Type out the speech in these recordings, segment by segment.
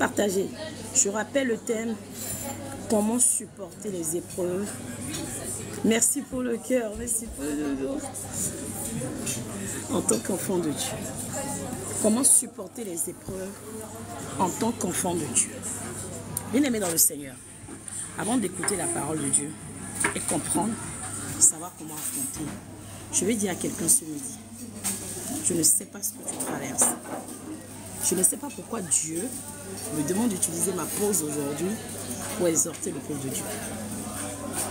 partager. Je rappelle le thème, comment supporter les épreuves. Merci pour le cœur, merci pour le dos. En tant qu'enfant de Dieu. Comment supporter les épreuves en tant qu'enfant de Dieu. Bien-aimé dans le Seigneur, avant d'écouter la parole de Dieu et comprendre, savoir comment affronter, je vais dire à quelqu'un ce midi, je ne sais pas ce que tu traverses. Je ne sais pas pourquoi Dieu me demande d'utiliser ma pause aujourd'hui pour exhorter le peuple de Dieu.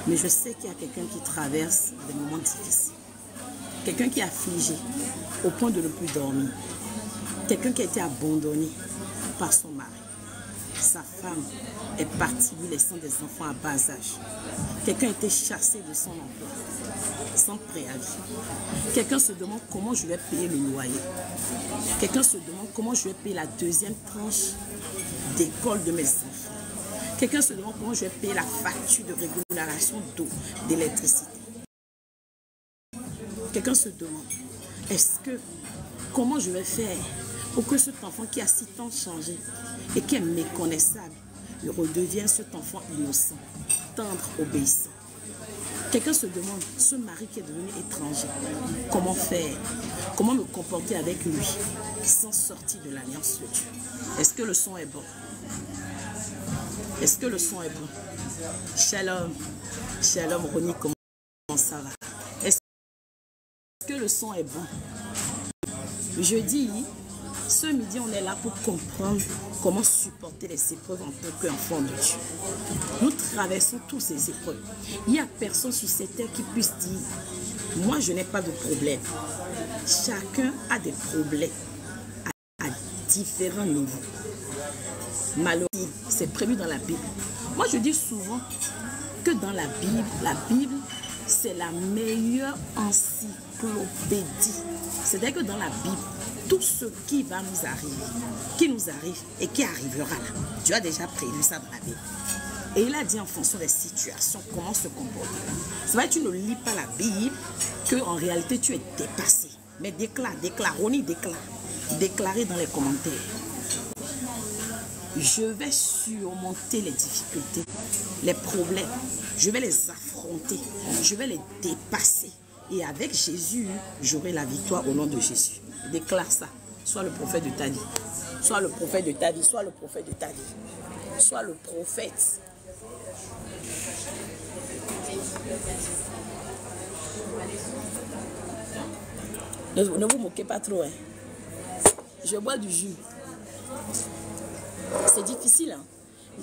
Mais je sais qu'il y a quelqu'un qui traverse des moments difficiles. Quelqu'un qui est affligé au point de ne plus dormir. Quelqu'un qui a été abandonné par son mari. Sa femme est partie lui laissant des enfants à bas âge. Quelqu'un a été chassé de son emploi sans préavis. Quelqu'un se demande comment je vais payer le loyer. Quelqu'un se demande comment je vais payer la deuxième tranche d'école de mes enfants. Quelqu'un se demande comment je vais payer la facture de régulation d'eau, d'électricité. Quelqu'un se demande, comment je vais faire pour que cet enfant qui a si tant changé et qui est méconnaissable, redevienne cet enfant innocent, tendre, obéissant. Quelqu'un se demande, ce mari qui est devenu étranger, comment faire? Comment me comporter avec lui sans sortir de l'alliance de Dieu? Est-ce que le son est bon? Est-ce que le son est bon? Shalom, shalom Ronnie, comment ça va? Est-ce que le son est bon? Je dis, ce midi, on est là pour comprendre comment supporter les épreuves en tant qu'enfant de Dieu. Nous traversons tous ces épreuves. Il n'y a personne sur cette terre qui puisse dire, moi je n'ai pas de problème. Chacun a des problèmes à différents niveaux. Malheureusement, c'est prévu dans la Bible. Moi je dis souvent que dans la Bible, c'est la meilleure encyclopédie. C'est-à-dire que dans la Bible, tout ce qui va nous arriver, qui nous arrive et qui arrivera là, Dieu a déjà prévu ça dans la Bible. Et il a dit en fonction des situations, comment se comporter. C'est vrai que tu ne lis pas la Bible, qu'en réalité tu es dépassé. Mais déclare, Ronnie déclare. Déclarez dans les commentaires. Je vais surmonter les difficultés, les problèmes. Je vais les affronter. Je vais les dépasser. Et avec Jésus, j'aurai la victoire au nom de Jésus. Déclare ça. Sois le prophète de ta vie. Sois le prophète de ta vie. Sois le prophète de ta vie. Sois le prophète. Ne vous moquez pas trop. Hein. Je bois du jus. C'est difficile hein,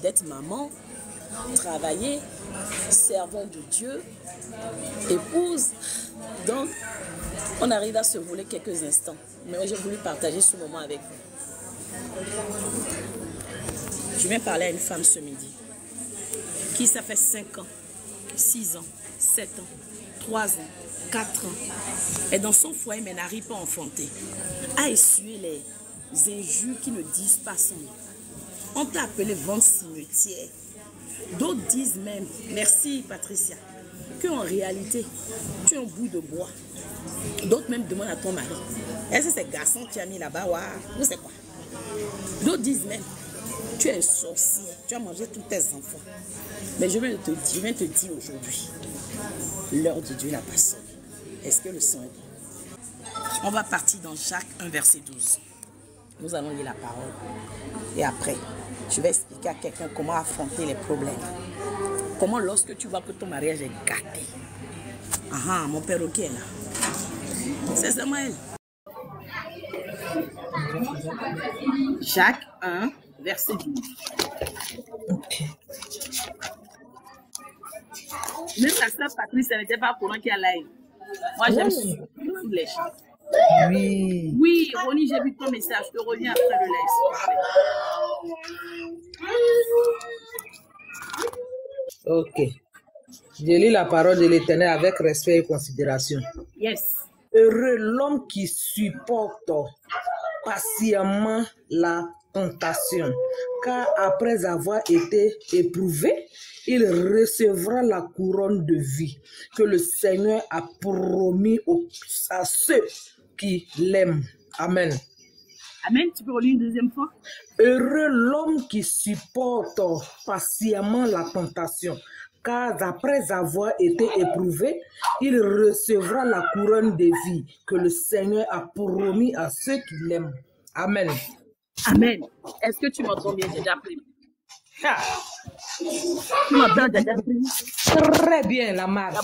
d'être maman, travailler, servant de Dieu, épouse. Donc, on arrive à se voler quelques instants. Mais j'ai voulu partager ce moment avec vous. Je viens parler à une femme ce midi qui, ça fait 5 ans, 6 ans, 7 ans, 3 ans, 4 ans, est dans son foyer mais n'arrive pas à enfanter. A essuyé les injures qui ne disent pas son nom. On t'a appelé vente cimetière. D'autres disent même, merci Patricia, qu'en réalité, tu es un bout de bois. D'autres même demandent à ton mari, est-ce que c'est garçon que tu as mis là-bas ou c'est quoi? D'autres disent même, tu es un sorcier, tu as mangé tous tes enfants. Mais je viens te dire aujourd'hui, l'heure de Dieu n'a pas sonné. Est-ce que le son est bon? On va partir dans Jacques 1, verset 12. Nous allons lire la parole. Et après, je vais expliquer à quelqu'un comment affronter les problèmes. Comment lorsque tu vois que ton mariage est gâté. Ah, mon perroquet est là. C'est Samuel. Jacques 1, verset 12. Ok. Même la sœur Patrice, elle n'était pas au courant qu'il y a live. Moi, j'aime sous les chats. Oui. Oui, Ronnie, j'ai vu ton message. Je te reviens après le live. Ok. Je lis la parole de l'Éternel avec respect et considération. Yes. Heureux l'homme qui supporte patiemment la tentation, car après avoir été éprouvé, il recevra la couronne de vie que le Seigneur a promis à ceux qui l'aiment. Amen. Amen. Tu peux relire une deuxième fois? Heureux l'homme qui supporte patiemment la tentation, car après avoir été éprouvé, il recevra la couronne de vie que le Seigneur a promis à ceux qui l'aiment. Amen. Amen. Est-ce que tu m'entends bien? J'ai déjà pris. Ah, Tu m'entends déjà pris? très bien, la mère.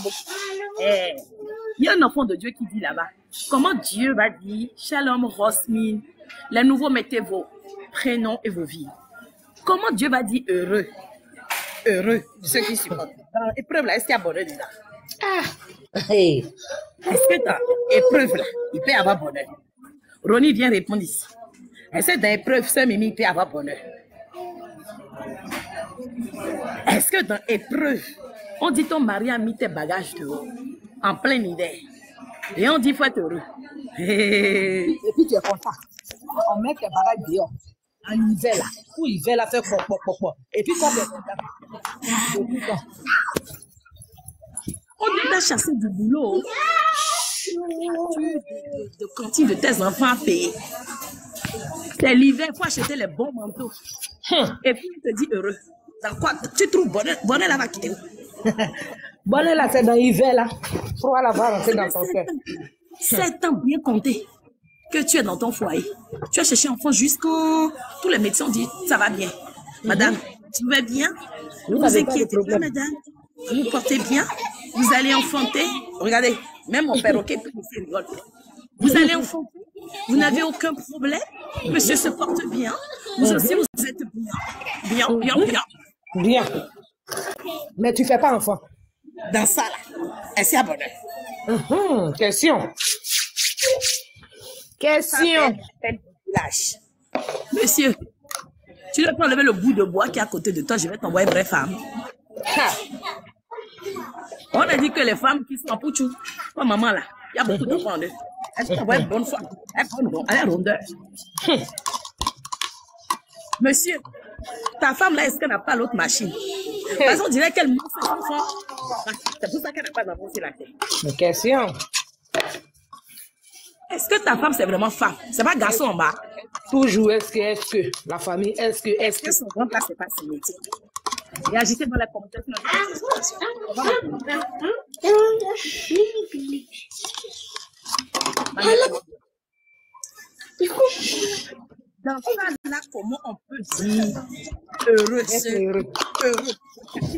Il y a un enfant de Dieu qui dit là-bas, comment Dieu va dire, Shalom, Rosmine, les nouveaux mettez vos prénoms et vos vies. Comment Dieu va dire heureux? Heureux, ceux qui supportent. Dans l'épreuve là, est-ce qu'il y a bonheur dedans? Hey. Est-ce que dans l'épreuve là, il peut y avoir bonheur? Ronnie vient répondre ici. Est-ce que dans l'épreuve, ce Mimi, il peut y avoir bonheur? Est-ce que dans l'épreuve, on dit ton mari a mis tes bagages dehors, en plein hiver, et on dit il faut être heureux. Et puis tu es content. On met tes bagages dehors, en hiver là. Tout hiver là, fait pop. Et puis quand tu es content. On dit t'as chassé du boulot. De cantine de tes enfants à payer. C'est l'hiver, il faut acheter les bons manteaux. Et puis, il te dit heureux. Dans quoi tu trouves bonheur? Bonheur là va quitter où? Bonheur là, c'est dans l'hiver là. Froid là va rentrer dans ton cœur. 7 ans bien compté que tu es dans ton foyer. Tu as cherché enfant jusqu'au... Tous les médecins disent ça va bien. Madame, tu vas bien? Vous inquiétez pas, madame. Vous vous portez bien? Vous allez enfanter? Regardez, même mon perroquet rigole. Vous allez enfanter? Vous n'avez aucun problème? Monsieur se porte bien? Vous aussi, vous êtes bien? Bien. Mais tu fais pas enfant. Dans ça, là, est-ce qu'il y a bonheur? Question. Monsieur, tu dois pas enlever le bout de bois qui est à côté de toi, je vais t'envoyer une vraie femme. On a dit que les femmes qui sont en pouchou, comme maman là, il y a beaucoup d'enfants en eux. Est-ce que tu envoies une bonne femme? Elle est rondeur. Monsieur, ta femme là, est-ce qu'elle n'a pas l'autre machine? Parce qu'on dirait qu'elle mange ses enfants. C'est pour ça qu'elle n'a pas d'enfant sur la tête. Une question. Est-ce que ta femme, c'est vraiment femme? C'est pas garçon en bas? Toujours, est-ce que la famille, est-ce que son grand place, c'est pas cinétique? Et agissez dans la commentaire. Dans ça, là, comment on peut dire heureux, heureux.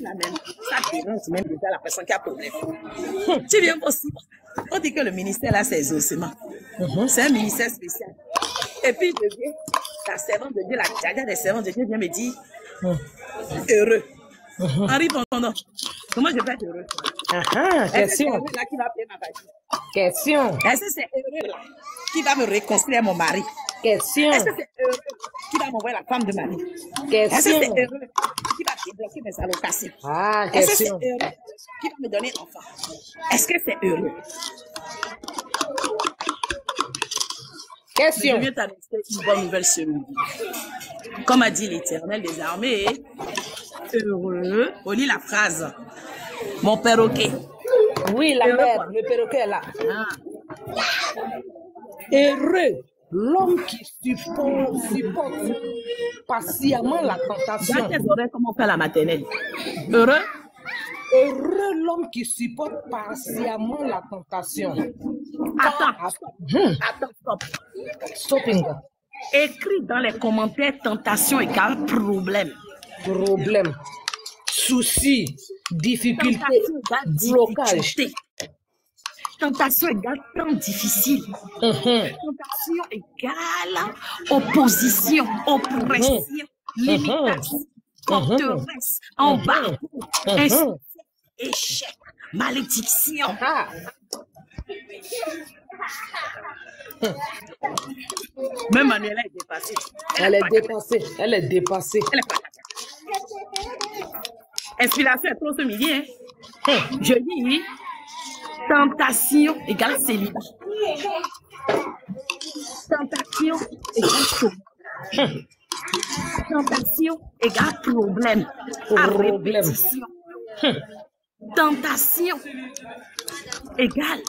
La même, ça dérange même déjà la personne qui a problème. Tu viens aussi. On dit que le ministère là, c'est exaucement. C'est un ministère spécial. Et puis, je viens, la servante de Dieu, la gardien des servantes de Dieu vient me dire heureux. Henri, pardon. Comment je peux être heureux? Question. Est-ce que c'est là qui va payer ma partie? Question. Est-ce que c'est heureux là qui va me réconcilier mon mari? Question. Est-ce que c'est heureux qui va m'envoyer la femme de ma vie? Question. Est-ce que c'est heureux qui va débloquer mes allocations? Est-ce que c'est Question. heureux qui va me donner un enfant? Est-ce que c'est heureux? Question. Je viens t'annoncer une bonne nouvelle ce midi. Comme a dit l'Éternel des armées, heureux, on lit la phrase. Mon perroquet. Oui, la mère, le perroquet est là. Heureux l'homme qui supporte patiemment la tentation. Dans tes oreilles, comment on fait la maternelle? Heureux? Heureux l'homme qui supporte patiemment la tentation. Attends, stop. Stopping. Écris dans les commentaires tentation égale problème. Problème. Souci. Difficulté. Blocage. Tentation égale temps difficile. Tentation égale opposition, oppression, limitation, forteresse, embargo, insuccès, échec, malédiction. Même Manuela est dépassée. Elle est dépassée. Inspiration est trop ce midi. Hein? Je dis tentation égale célibat. Tentation égale chômage. Tentation égale problème. Répétition. Tentation égale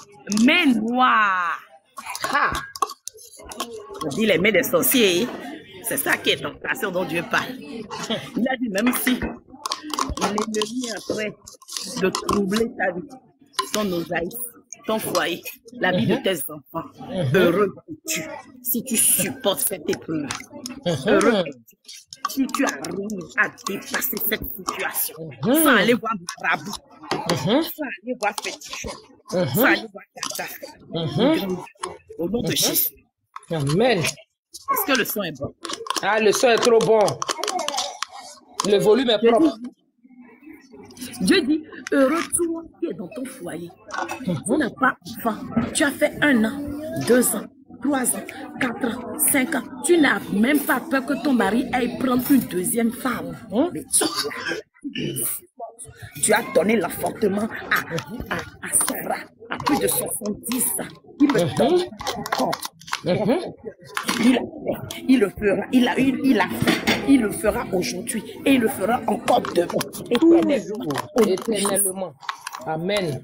main noire. On dit les mains des sorciers. C'est ça qui est tentation dont Dieu parle. Il a dit même si l'ennemi est en train de troubler ta vie, ton oseille, ton foyer, la vie de tes enfants, heureux es-tu si tu supportes cette épreuve. Heureux es-tu si tu arrives à dépasser cette situation sans aller voir Marabout, sans aller voir Fétichon, sans aller voir Kata. Au nom de Jésus. Amen. Est-ce que le son est bon? Ah, le son est trop bon. Le volume est propre. Dieu dit, heureux toi qui es dans ton foyer. Tu n'as pas d'enfant. Tu as fait 1 an, 2 ans, 3 ans, 4 ans, 5 ans. Tu n'as même pas peur que ton mari aille prendre une deuxième femme. Mais tu as donné l'enfantement à Sarah, à plus de 70 ans. Il me donne encore. Il le fera, il a fait, il le fera aujourd'hui et il le fera encore demain. Éternellement. Amen.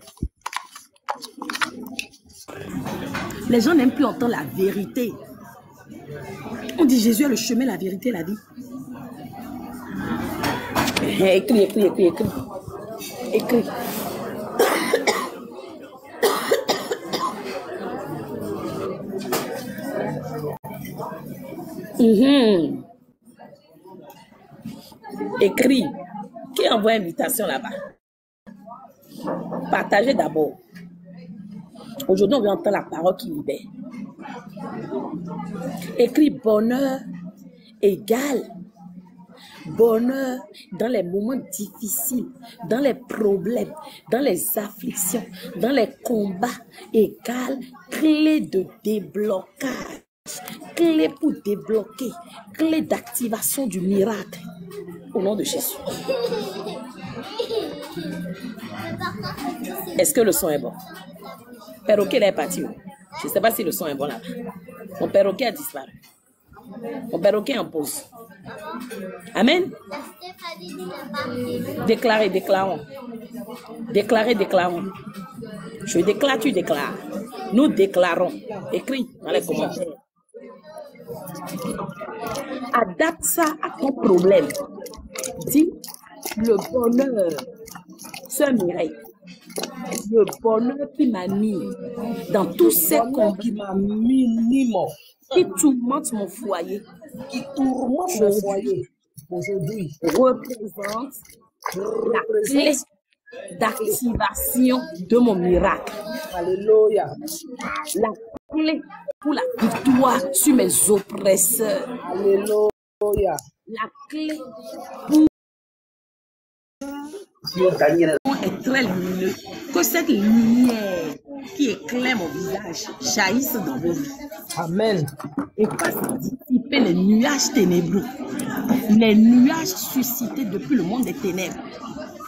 Les gens n'aiment plus entendre la vérité. On dit Jésus est le chemin, la vérité, la vie. Écris, écris, écris, écris. Écris. Écris. Qui envoie invitation là-bas? Partagez d'abord. Aujourd'hui, on va entendre la parole qui libère. Écris bonheur égal. Bonheur dans les moments difficiles, dans les problèmes, dans les afflictions, dans les combats égal clé de déblocage. Clé pour débloquer, clé d'activation du miracle. Au nom de Jésus. Est-ce que le son est bon? Perroquet est parti. Je ne sais pas si le son est bon là. Mon perroquet a disparu. Mon perroquet en pause. Amen. Déclarez, déclarons. Déclarez, déclarons. Je déclare, tu déclares. Nous déclarons. Écris dans les commentaires. Adapte ça à ton problème. Dis le bonheur, sœur Mireille, le bonheur qui m'a mis dans tous ces combats qui m'a mis qui tourmente mon foyer, qui tourmente mon foyer aujourd'hui représente la clé d'activation de mon miracle. Alléluia. La clé pour la victoire sur mes oppresseurs. Alléluia. La clé pour est très lumineux. Que cette lumière qui éclaire mon visage jaillisse dans vos vies. Amen. Et fasse dissiper les nuages ténébreux, les nuages suscités depuis le monde des ténèbres,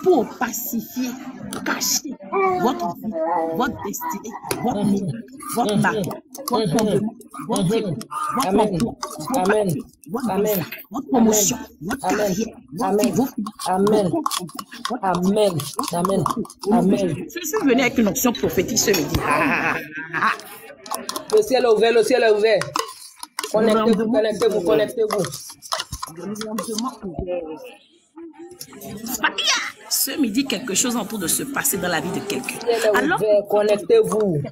pour pacifier, cacher votre vie, votre destinée, votre miracle, votre mariage, votre comblement, votre époux, votre emploi, votre papier, votre visa, votre promotion, votre carrière, votre Amen. Amen. Amen. Amen. Je suis venu avec une option prophétique ce midi. Le ciel est ouvert, le ciel est ouvert. Connectez-vous, connectez-vous, connectez-vous. Ce midi, quelque chose est en train de se passer dans la vie de quelqu'un. Alors, connectez-vous.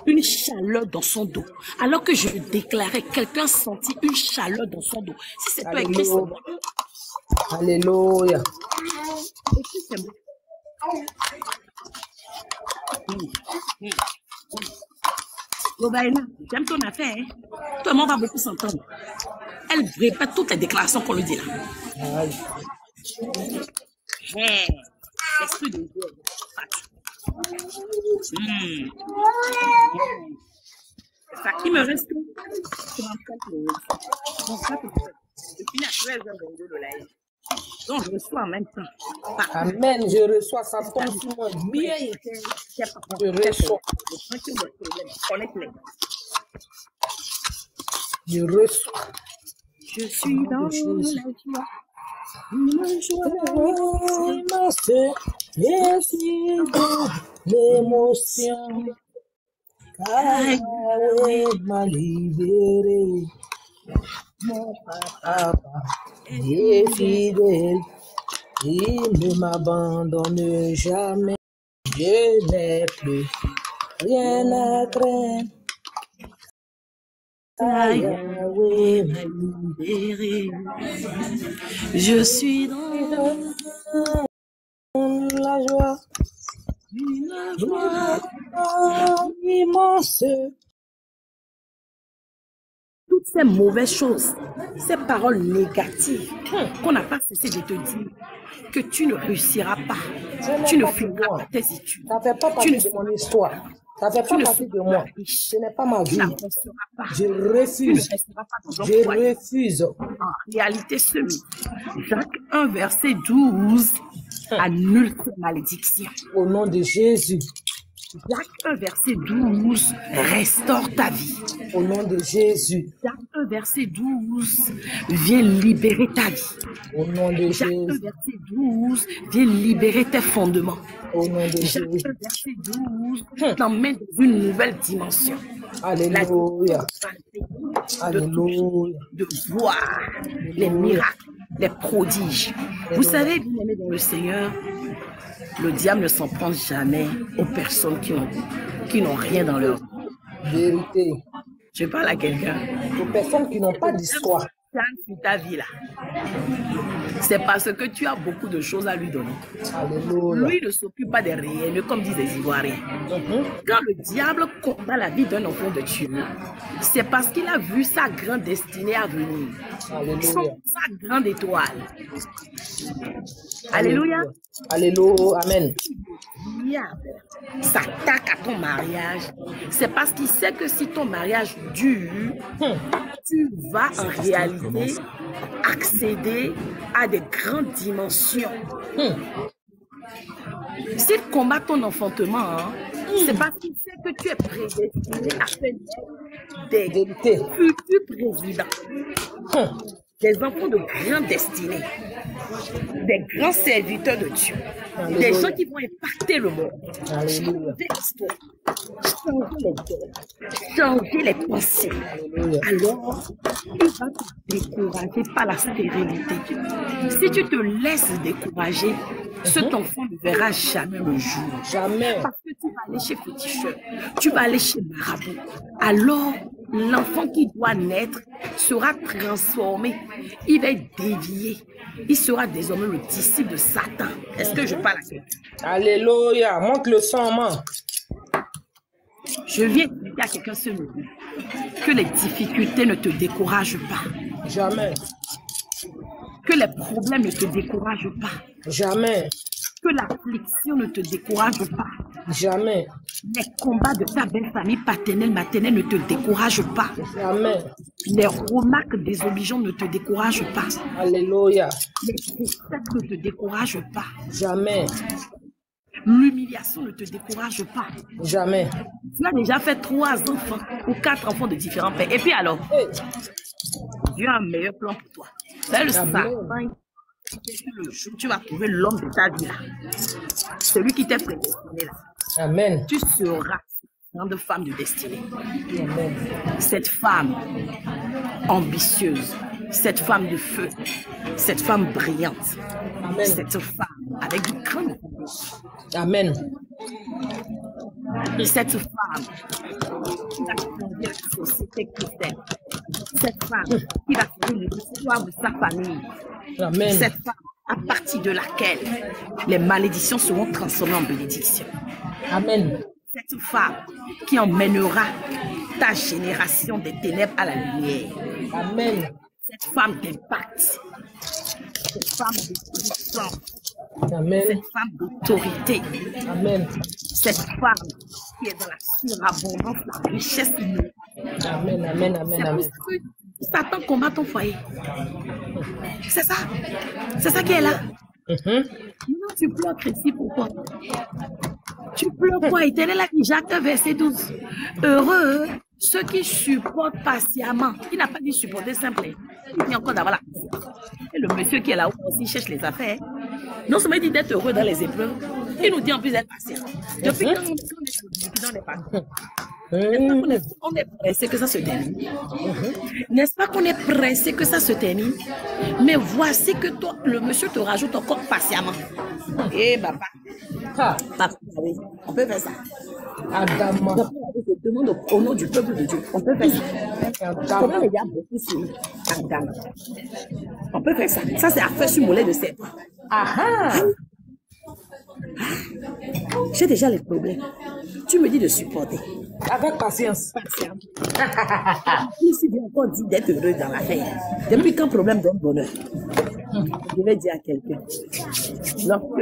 Une chaleur dans son dos. Alors que je déclarais, quelqu'un sentit une chaleur dans son dos. Si c'est toi écrit, c'est moi. Alléluia. Et si c'est moi. Robaïna, j'aime ton affaire. Hein? Tout le monde va beaucoup s'entendre. Elle répète toutes les déclarations qu'on lui dit là. L'esprit de Dieu. Ça, il me reste 34 minutes. Je finis à 13h22 de live. Donc, je reçois en même temps. Amen. Je reçois ça tombe sur moi bien. Je reçois. Je reçois. Je suis dans la joie. Je suis dans l'émotion. Yahweh m'a libéré. Mon papa est fidèle. Il ne m'abandonne jamais. Je n'ai plus rien à craindre. Yahweh m'a libéré. Je suis dans la joie. une joie Immense. toutes ces mauvaises choses, ces paroles négatives qu'on n'a pas cessé de te dire, que tu ne réussiras pas, tu ne finiras pas tes études, Ça ne fait pas partie de mon histoire. Ça ne fait pas partie de moi. Ce n'est pas ma tu vie. n'avanceras pas, Je tu ne refuse. resteras pas dans un Je foyer. refuse. En réalité, Jacques 1, verset 12, annule tes malédictions. Au nom de Jésus. Jacques 1, verset 12, restaure ta vie. Au nom de Jésus. Jacques 1, verset 12, viens libérer ta vie. Au nom de Jacques 1, Jésus. verset 12, viens libérer tes fondements. Au nom de Jacques 1, Jésus. verset 12, t'emmène dans une nouvelle dimension. Alléluia. De Alléluia. de voir les miracles, les prodiges. Vous savez, bien aimés dans le Seigneur, le diable ne s'en prend jamais aux personnes qui n'ont rien dans leur vie. Vérité. Je parle à quelqu'un. Aux personnes qui n'ont pas d'histoire. Sur ta vie là, c'est parce que tu as beaucoup de choses à lui donner. Alléluia. Lui ne s'occupe pas des réels, comme disent les Ivoiriens. Quand le diable combat la vie d'un enfant de Dieu, c'est parce qu'il a vu sa grande destinée à venir. Alléluia. Sa grande étoile. Alléluia. Alléluia. Amen. Le diable s'attaque à ton mariage. C'est parce qu'il sait que si ton mariage dure, tu vas en réalité accéder à des grandes dimensions. S'il combat ton enfantement, c'est parce qu'il sait que tu es prédestiné à faire des futurs présidents, des enfants de grande destinée, des grands serviteurs de Dieu, des gens qui vont impacter le monde, changer l'histoire, changer les guerres, changer les pensées. Alors, il va te décourager par la stérilité. Si tu te laisses décourager, cet enfant ne verra jamais le jour. Jamais. Parce que tu vas aller chez féticheur, tu vas aller chez marabout. Alors, l'enfant qui doit naître sera transformé. Il va être dévié. Il sera désormais le disciple de Satan. Est-ce que je parle à quelqu'un? Alléluia. Montre le sang, man. Je viens dire à quelqu'un ce matin que les difficultés ne te découragent pas. Jamais. Que les problèmes ne te découragent pas. Jamais. Que l'affliction ne te décourage pas. Jamais. Les combats de ta belle famille paternelle, maternelle ne te découragent pas. Jamais. Les remarques désobligeantes ne te découragent pas. Alléluia. Les tristesses ne te découragent pas. Jamais. L'humiliation ne te décourage pas. Jamais. Tu as déjà fait 3 enfants ou 4 enfants de différents pères. Et puis alors, Dieu a un meilleur plan pour toi. C'est le Satan. Le jour où tu vas trouver l'homme de ta vie là, celui qui t'est prédestiné là, Amen. tu seras une grande femme de destinée. Amen. Cette femme ambitieuse, cette femme de feu, cette femme brillante, Amen. cette femme avec du grand Amen. cette femme qui va changer la société chrétienne, cette femme qui va changer l'histoire de sa famille, Amen. cette femme à partir de laquelle les malédictions seront transformées en bénédictions. Amen. Cette femme qui emmènera ta génération des ténèbres à la lumière. Amen. Cette femme d'impact, cette femme de puissance, Amen. cette femme d'autorité, Amen. cette femme qui est dans la surabondance, la richesse humaine. Amen. Amen. Amen. C'est Amen. pour ça que Satan combat ton foyer. C'est ça. C'est ça qui est là. Non, tu pleures, Christy, pourquoi? Tu pleures quoi? Éternel a dit Jacques verset 12. Heureux ceux qui supportent patiemment. Il n'a pas dit supporter simple. Il dit encore d'avoir la patience. Et le monsieur qui est là-haut aussi cherche les affaires. Non seulement il dit d'être heureux dans les épreuves, il nous dit en plus d'être patient. Depuis quand on est dans les patents, On est pressé que ça se termine. N'est-ce pas qu'on est pressé que ça se termine? Mais voici que toi, le monsieur te rajoute encore patiemment. Eh, papa. Papa, oui, on peut faire ça. Adama. Je demande au nom du peuple de Dieu. On peut faire ça. Comment il y a beaucoup sur Adama. On peut faire ça. Ça, c'est affaire sur mollet de serpent. Ah. J'ai déjà les problèmes. Tu me dis de supporter. Avec patience. Je suis bien encore dit d'être heureux dans l'affaire. Depuis quand problème donne bonheur? Je vais dire à quelqu'un. Lorsque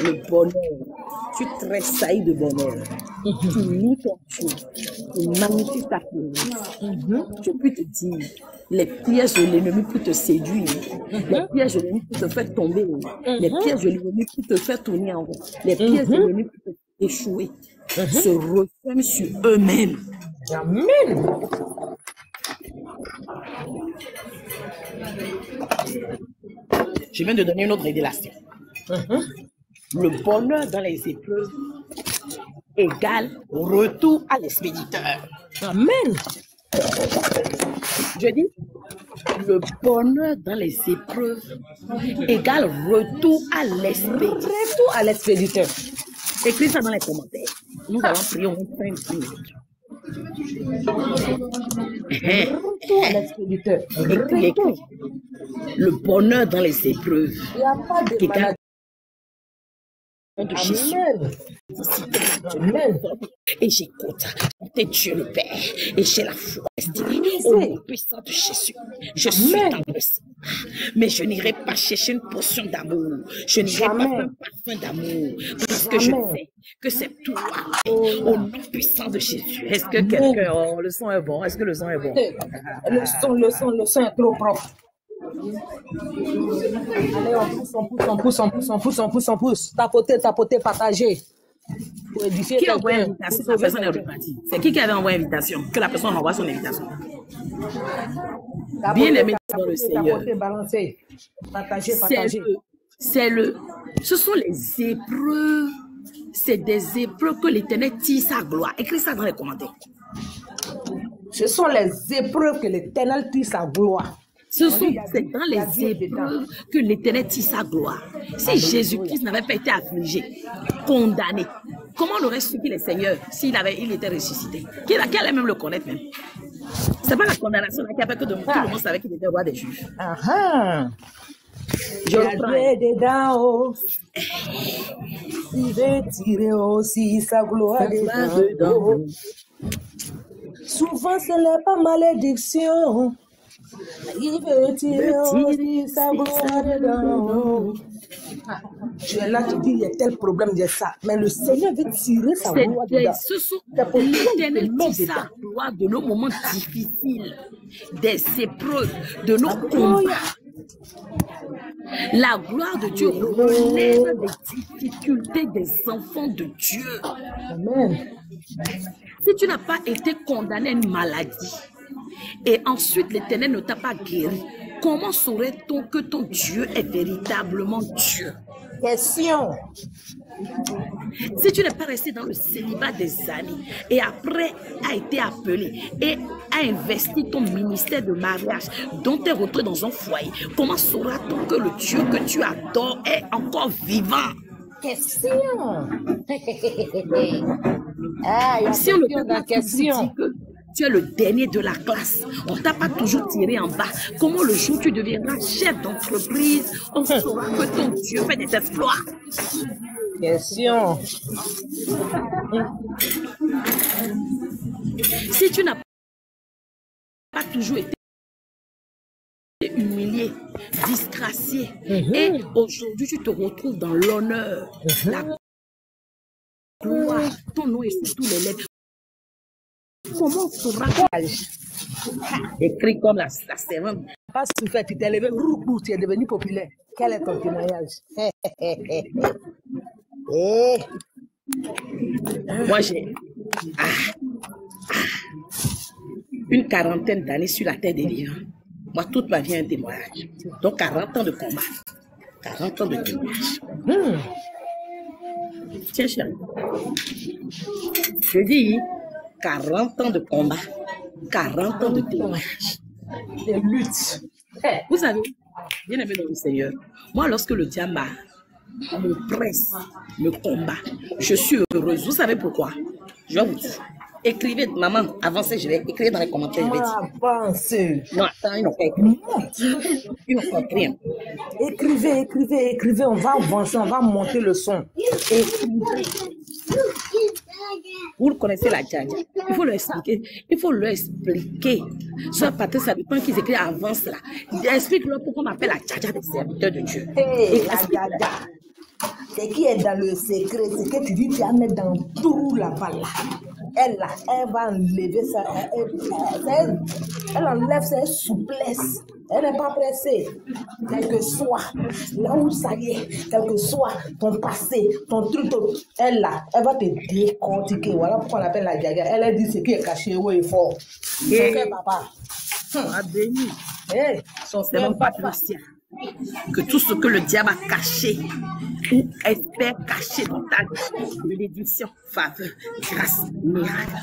le bonheur, tu tressailles de bonheur, tu lis ton Dieu, tu magnifies ta prière. Je peux te dire, les pièges de l'ennemi pour te séduire, les pièges de l'ennemi pour te faire tomber, les pièges de l'ennemi pour te faire tourner en rond, les pièges de l'ennemi pour te échouer, se referment sur eux-mêmes. Amen. Je viens de donner une autre révélation. Le bonheur dans les épreuves égale retour à l'expéditeur. Amen. Je dis, le bonheur dans les épreuves égale retour à l'expéditeur. Retour à l'expéditeur. Écris ça dans les commentaires. Nous allons prier au moins 5 minutes. Retour à l'expéditeur. Écris. Le bonheur dans les épreuves Il n'y a pas de égale maladie. de Jésus. Amen. Et j'écoute, t'es Dieu le Père, et j'ai la foi estimée au nom puissant de Jésus. Je suis dans le Seigneur, mais je n'irai pas chercher une portion d'amour. Je n'irai pas faire un parfum d'amour, parce que je sais que c'est toi, au nom puissant de Jésus. Est-ce que quelqu'un, oh, le son est bon? Est-ce que le son est bon? Le son est trop propre. Allez, on pousse. Tapoter, partager. Qui a envoyé l'invitation? La personne est repartie. C'est qui avait envoyé l'invitation? Que la personne envoie son invitation. Bien aimé dans le Seigneur. Balancer. Partager. Ce sont les épreuves. C'est des épreuves que l'Éternel tire sa gloire. Écris ça dans les commentaires. Ce sont les épreuves que l'Éternel tire sa gloire. C'est dans les épreuves que l'Éternel tire sa gloire. Si Jésus-Christ n'avait pas été affligé, condamné, comment on aurait su qu'il est Seigneur s'il était ressuscité? Qui allait même le connaître même? C'est pas la condamnation qui a fait que tout le monde savait qu'il était roi des Juifs. Je reprends. Dedans, il veut tirer aussi sa gloire dedans. Souvent, ce n'est pas malédiction. Il veut tirer aussi sa gloire dedans. Tu es là, tu dis, il y a tel problème de ça. Mais le Seigneur veut tirer sa gloire dedans. Ce sont l'Éternel tire sa gloire de nos moments difficiles, des épreuves, de nos combats. La gloire de Dieu relève les difficultés des enfants de Dieu. Amen. Si tu n'as pas été condamné à une maladie et ensuite l'Éternel ne t'a pas guéri, comment saurait-on que ton Dieu est véritablement Dieu? Question. Si tu n'es pas resté dans le célibat des années et après a été appelé et a investi ton ministère de mariage dont tu es rentré dans un foyer, comment saura-t-on que le Dieu que tu adores est encore vivant? Question. Si on ne t'a pas toujours dit que tu es le dernier de la classe, on ne t'a pas toujours tiré en bas, comment le jour où tu deviendras chef d'entreprise, on saura que ton Dieu fait des exploits? Question. Si tu n'as pas toujours été humilié, disgracié, et aujourd'hui tu te retrouves dans l'honneur, la gloire, ton nom est sur tous les lèvres. Comment sera-t-il? Écrit comme la servante. Pas souffert, tu t'es levé, tu es devenu populaire. Quel est ton témoignage? Moi, j'ai une quarantaine d'années sur la terre des vivants. Moi, toute ma vie est un témoignage. Donc, 40 ans de combat. 40 ans de témoignage. Tiens, chérie. Je dis, 40 ans de combat, 40 ans de témoignage. De lutte. Vous savez, bien aimé dans le Seigneur, moi, lorsque le diable me presse, me combat, je suis heureuse. Vous savez pourquoi? Je vais vous dire. Écrivez, maman, avancez, je vais écrire dans les commentaires. Je vais dire. Avancez. Non, attends, ils n'ont pas écrit. Ils n'ont pas écrit. Écrivez. On va avancer, on va monter le son. Écrivez. Vous le connaissez la djaja. Il faut leur expliquer. Il faut leur expliquer. Soit Patrice, ça dépend qu'ils écrivent avance là. Explique-leur pourquoi on m'appelle la djaja des serviteurs de Dieu. Hey, la djaja. Ce qui est dans le secret, c'est que tu dis tu vas mettre dans tout là-bas là. Elle va enlever ça. Elle enlève sa souplesse. Elle n'est pas pressée. Quel que soit là où ça y est, quel que soit ton passé, ton truc, elle va te décortiquer. Voilà pourquoi on l'appelle la djaja. Elle a dit ce qui est caché où est fort. C'est fait, papa. A béni. Hey, son serment patricien. Que tout ce que le diable a caché ou espère cacher dans ta vie, bénédiction, faveur, grâce, miracle,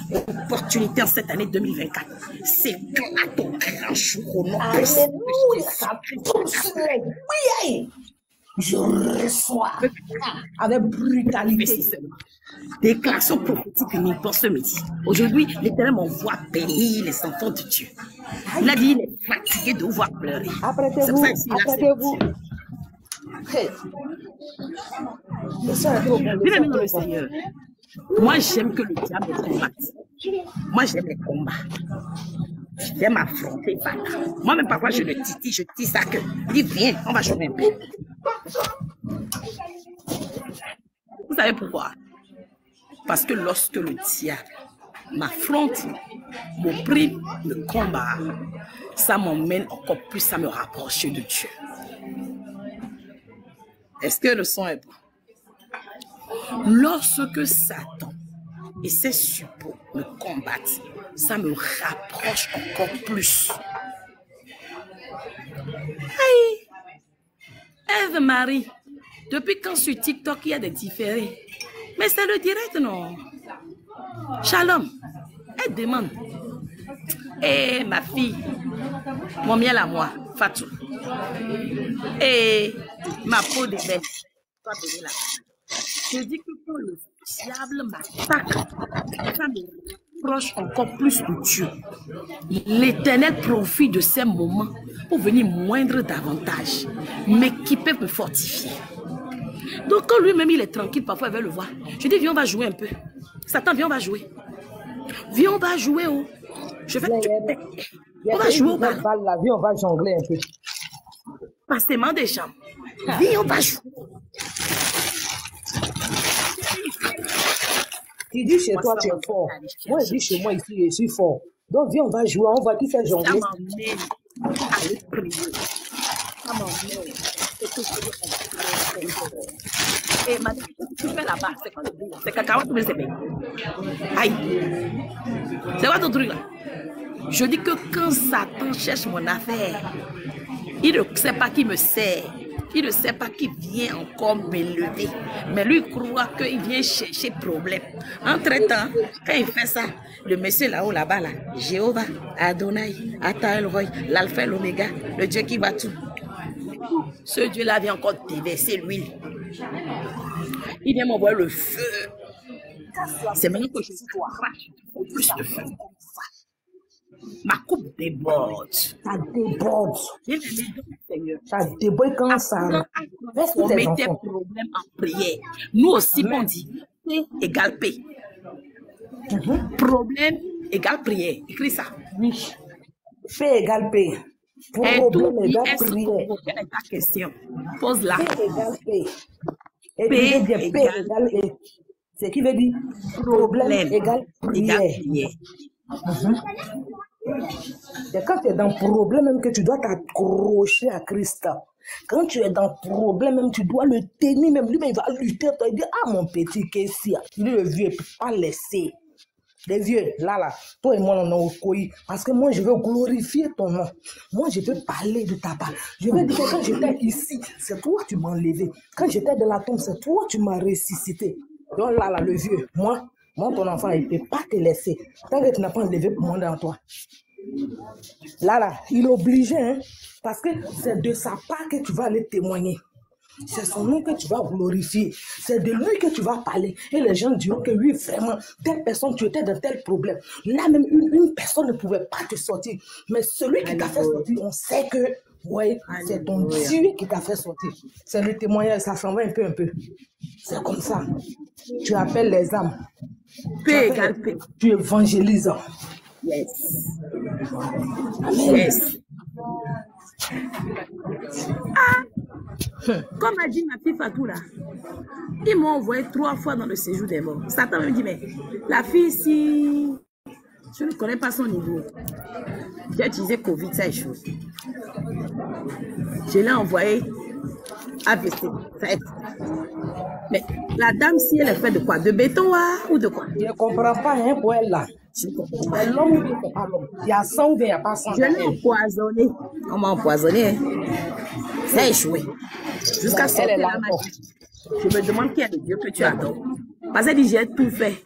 opportunité en cette année 2024, s'éclate au grand jour au nom de Jésus. Oui, je reçois avec brutalité. Déclaration prophétique unique pour ce midi. Aujourd'hui, l'Éternel m'envoie bénir les enfants de Dieu. Il a dit, il est fatigué de vous voir pleurer. Apprêtez-vous. Bien aimé dans le Seigneur, moi j'aime que le diable me combatte. Moi j'aime les combats. J'aime affronter. Moi-même parfois je le titille, je dis ça que. Il dit viens, on va jouer un peu. Vous savez pourquoi? Parce que lorsque le diable m'affronte, m'opprime, me combat, ça m'emmène encore plus, ça me rapproche de Dieu. Est-ce que le son est bon? Lorsque Satan et ses suppôts me combattent, ça me rapproche encore plus. Hey! Eve-Marie, depuis quand sur TikTok il y a des différés? Mais c'est le direct, non? Shalom, elle demande. Eh, ma fille, mon miel à moi, Fatou. Et ma peau de bête, toi, donner la. Je dis que quand le diable m'attaque, ça me rapproche encore plus de Dieu. L'Éternel profite de ces moments pour venir moindre davantage, m'équiper, me fortifier. Donc quand lui-même il est tranquille, parfois il veut le voir. Je dis viens on va jouer un peu. Satan viens on va jouer. Viens on va jouer oh. Je vais on va jouer au bal. Viens on va jongler un peu. Passement des jambes. Viens on va jouer. Tu dis chez toi tu es fort. Moi je dis chez moi ici je suis fort. Donc viens on va jouer, on va qui fait jongler. Ça m'emmène à aller prier. Ça m'emmène. Et madame, tu fais là-bas, c'est quoi le bruit? C'est cacahuète ou c'est bien? Aïe! C'est quoi ton truc là? Je dis que quand Satan cherche mon affaire, il ne sait pas qui me sert. Il ne sait pas qui vient encore m'élever. Mais lui croit qu'il vient chercher problème. Entre-temps, quand il fait ça, le monsieur là-haut, là-bas, là, Jéhovah, Adonai, Ata El Roy, l'Alpha et l'Oméga, le Dieu qui va tout. Ce Dieu-là vient encore déverser l'huile. Il vient m'envoyer le feu. C'est maintenant que je suis crache au plus de feu. Ma coupe déborde. Ça déborde. Seigneur. Ça déborde quand ça. On met tes problèmes en prière. Nous aussi, on dit P égale P. Problème égale prière. Écris ça. Oui. P égale P. Problème égale prière. Quelle est ta question? Pose-la. P égale P. Et P égale E. Ce qui veut dire problème égale prière. C'est quand tu es dans le problème même que tu dois t'accrocher à Christ. Quand tu es dans le problème même, tu dois le tenir même. Lui, il va lutter. Il dit, ah mon petit, qu'est-ce lui, le vieux, il ne peut pas laisser. Les vieux, là, toi et moi, on est au coï. Parce que moi, je veux glorifier ton nom. Moi, je veux parler de ta part. Je veux dire que quand j'étais ici, c'est toi qui m'as enlevé. Quand j'étais dans la tombe, c'est toi qui m'as ressuscité. Donc là, le vieux, moi, Moi, ton enfant, il ne peut pas te laisser. Tant que tu n'as pas enlevé pour moi dans toi. Là, il est obligé, hein, parce que c'est de sa part que tu vas aller témoigner. C'est son nom que tu vas glorifier. C'est de lui que tu vas parler. Et les gens diront que oui, vraiment, telle personne, tu étais dans tel problème. Là, même une personne ne pouvait pas te sortir. Mais celui qui t'a fait sortir, on sait que, ouais, c'est ton Dieu qui t'a fait sortir. C'est le témoignage, ça s'en va un peu. C'est comme ça. Tu appelles les âmes. Tu évangélises. Yes. Yes. Comme a dit ma fille Fatou là, ils m'ont envoyé 3 fois dans le séjour des morts. Satan me dit, mais la fille, si je ne connais pas son niveau, j'ai utilisé Covid, ça échoue. Je l'ai envoyé à VC. Mais la dame, si elle est faite de quoi? De béton ou de quoi? Je ne comprends pas, hein, pour elle là. L'homme ou bien pas l'homme. Il y a sang ou bien il n'y a pas sang. Je l'ai empoisonné. On m'a empoisonné. Hein. Ça a échoué. Jusqu'à ce qu'elle la magie. Je me demande qui est le Dieu que tu adores. Parce qu'elle dit, j'ai tout fait.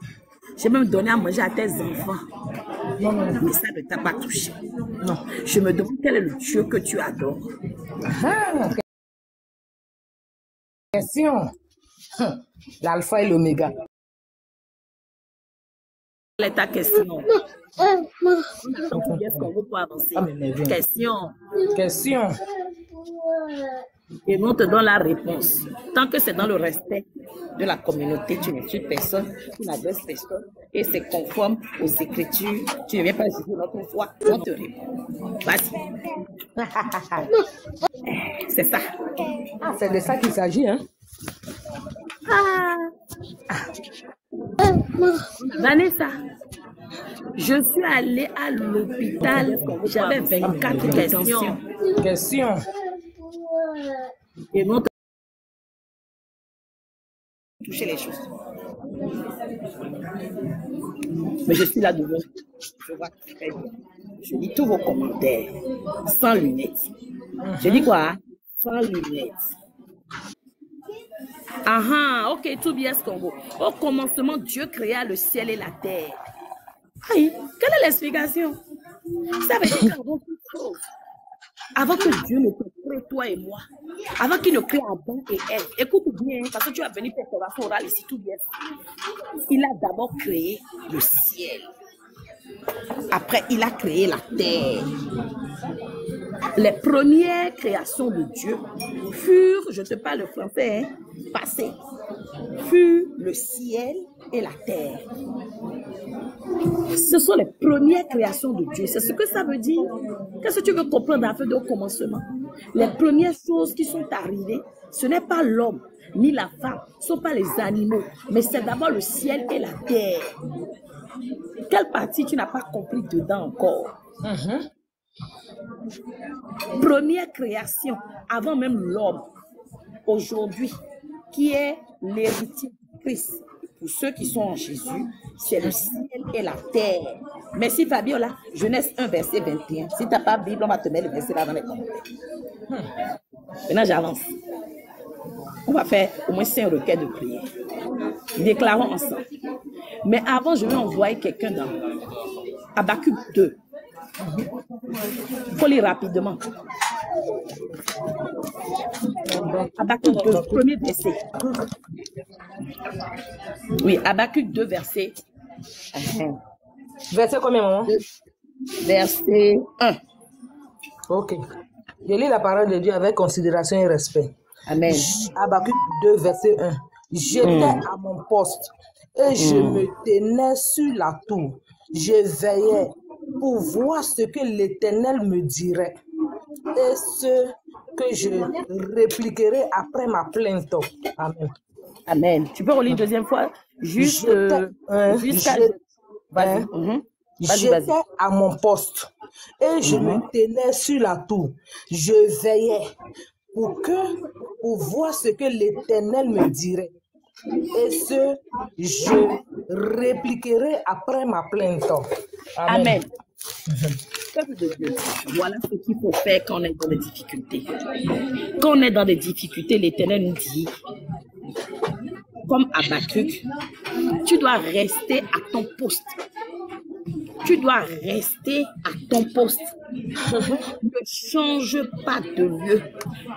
J'ai même donné à manger à tes enfants. Non, mais ça ne t'a pas touché. Non. Je me demande quel est le Dieu que tu adores. Question. L'alpha et l'oméga. Quelle est ta question? Question. Et nous te donnons la réponse. Tant que c'est dans le respect de la communauté, tu n'insultes personne, tu n'adresses personne, et c'est conforme aux Écritures, tu ne viens pas juger notre foi, on te répond. Vas-y. C'est ça. Ah, c'est de ça qu'il s'agit, hein? Vanessa, je suis allée à l'hôpital, j'avais 24 questions. Question. Et non toucher les choses. Mais je suis là devant. Je vois très bien. Je lis tous vos commentaires sans lunettes. Je dis quoi? Sans lunettes. Ah, ok, tout bien, Congo. Au commencement, Dieu créa le ciel et la terre. Aïe, quelle est l'explication? Ça veut dire qu'avant toute chose, avant que Dieu ne te crée toi et moi, avant qu'il ne crée Adam et Ève, écoute bien, parce que tu vas venir pour ton oral ici, tout bien. Il a d'abord créé le ciel. Après, il a créé la terre. Les premières créations de Dieu furent, je te parle le français, hein, passé, furent le ciel et la terre. Ce sont les premières créations de Dieu. C'est ce que ça veut dire. Qu'est-ce que tu veux comprendre à fait au commencement? Les premières choses qui sont arrivées, ce n'est pas l'homme ni la femme, ce ne sont pas les animaux, mais c'est d'abord le ciel et la terre. Quelle partie tu n'as pas compris dedans encore? Première création, avant même l'homme, aujourd'hui, qui est l'héritier de Christ. Pour ceux qui sont en Jésus, c'est le ciel et la terre. Merci Fabiola, Genèse 1, verset 21. Si tu n'as pas Bible, on va te mettre le verset là dans les commentaires. Maintenant, j'avance. On va faire au moins 5 requêtes de prière. Déclarons ensemble. Mais avant, je vais envoyer quelqu'un dans Habakkuk 2. Il faut lire rapidement. Habakkuk 2, premier verset. Oui, Habakkuk 2, verset. Verset combien, maman? Verset 1. Ok. Je lis la parole de Dieu avec considération et respect. Amen. Habakkuk 2, verset 1. J'étais à mon poste et je me tenais sur la tour. Je veillais pour voir ce que l'Éternel me dirait et ce que je répliquerai après ma plainte. Amen. Amen. Tu peux relire une deuxième fois? Juste jusqu'à... Vas-y. J'étais à mon poste et je me tenais sur la tour. Je veillais pour voir ce que l'Éternel me dirait. Et ce, je répliquerai après ma plainte. Amen. Peuple de Dieu, voilà ce qu'il faut faire quand on est dans des difficultés. Quand on est dans des difficultés, l'Éternel nous dit, comme Habakkuk, Tu dois rester à ton poste. Tu dois rester à ton poste. Ne change pas de lieu.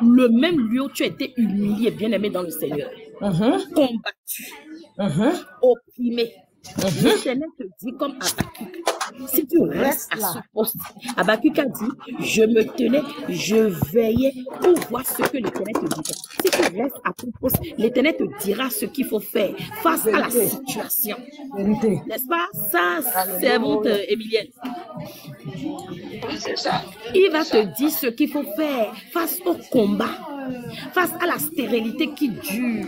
Le même lieu où tu as été humilié, bien-aimé dans le Seigneur. Combattu. Opprimé. L'Éternel te dit comme Habakkuk, si tu restes à ce poste, Habakkuk a dit, je me tenais, je veillais pour voir ce que l'Éternel te dit. Si tu restes à ton poste, l'Éternel te dira ce qu'il faut faire face à la situation. N'est-ce pas? Ça, c'est bon, Emilienne. Il va te dire ce qu'il faut faire face au combat, face à la stérilité qui dure.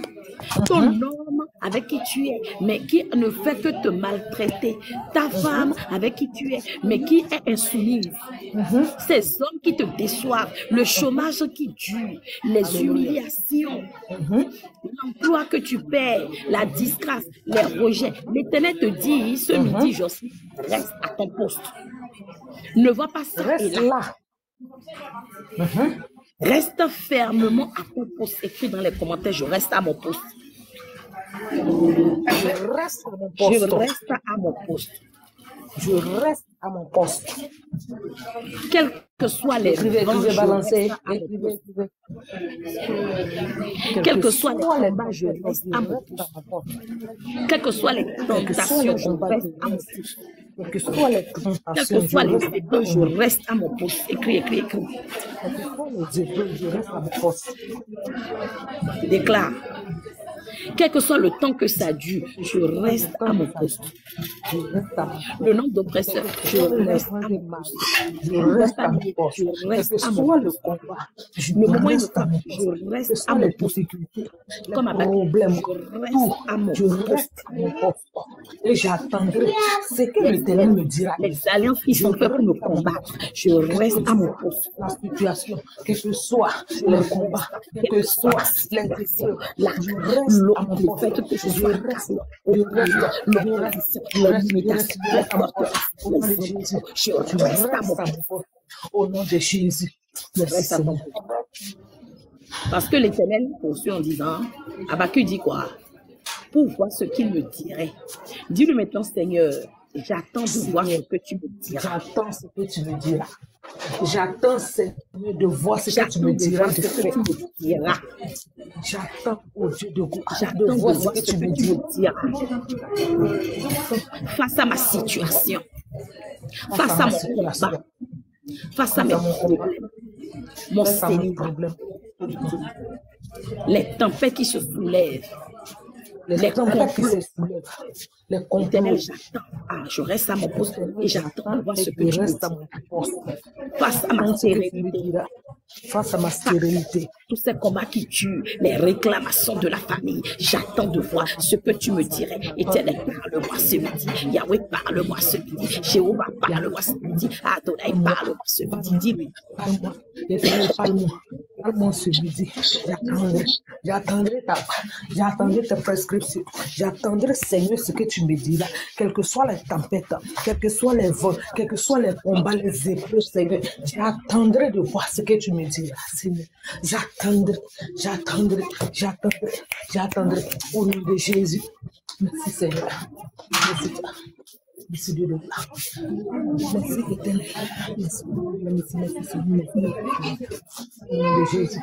Ton homme avec qui tu es, mais qui ne fait que te maltraiter. Ta femme avec qui tu es, mais qui est insoumise. Ces hommes qui te déçoivent, le chômage qui dure, les humiliations, l'emploi que tu perds, la disgrâce, les rejets. L'Éternel te dit ce midi, Joseph, reste à ton poste. Ne vois pas ça. Reste là. Reste fermement à ton poste. Écris dans les commentaires, je reste à mon poste. Je reste à mon poste. Je reste à mon poste. Je reste à mon poste. Quels que soient les vents, quels que soient les combats, je reste à mon poste. Quelles que soient les tentations, je reste à mon poste. Quelles que soient les épreuves, je reste à mon poste. Écris, écris, écris. Quelles que soient les épreuves, je reste à mon poste. Déclare. Quel que soit le temps que ça dure, je reste à mon poste. Le nombre d'oppresseurs, je reste à mon poste. Je reste à mon poste. Je reste à mon poste. Le moment où je reste à mon poste. Comme à problème, je reste à mon poste. Et j'attendrai ce que l'Éternel me dira. Les alliances qui sont faites pour me combattre, je reste à mon poste. La situation, quel que soit le combat, quel que soit l'impression, je reste à mon poste. Je reste à mon poste. Au nom de Jésus. Parce que l'Éternel poursuit en disant, Habakkuk dit quoi? Pour voir ce qu'il me dirait. Dis-lui maintenant, Seigneur, j'attends de voir ce que tu me diras. J'attends ce que tu me diras. J'attends, Seigneur, de voir ce que tu me diras. J'attends, oh Dieu, de voir ce que tu me diras. Face à ma situation, face à mon combat, face à mes problèmes, mon Seigneur, les tempêtes qui se soulèvent, les tempêtes qui se soulèvent, les complots. Je reste à mon poste et j'attends de voir ce que tu me dis. Face à ma stérilité. Face à ma stérilité. Tous ces combats qui tuent, les réclamations de la famille, j'attends de voir ce que tu me dirais. Éternel, parle-moi ce midi. Yahweh, parle-moi ce midi. Jéhovah, parle-moi ce midi. Adonai, parle-moi ce midi. Dis-lui. Parle-moi. Éternel, parle-moi. Parle-moi ce midi. J'attendrai tes prescriptions. J'attendrai, Seigneur, ce que tu me diras. Quelles que soient les tempêtes, quels que soient les vols, quels que soient les combats, les épreuves, Seigneur, j'attendrai de voir ce que tu me diras, Seigneur. J'attendrai au nom de Jésus. Merci, Seigneur. Merci, merci Dieu de gloire. Merci, Éternel. Merci, au nom de Jésus.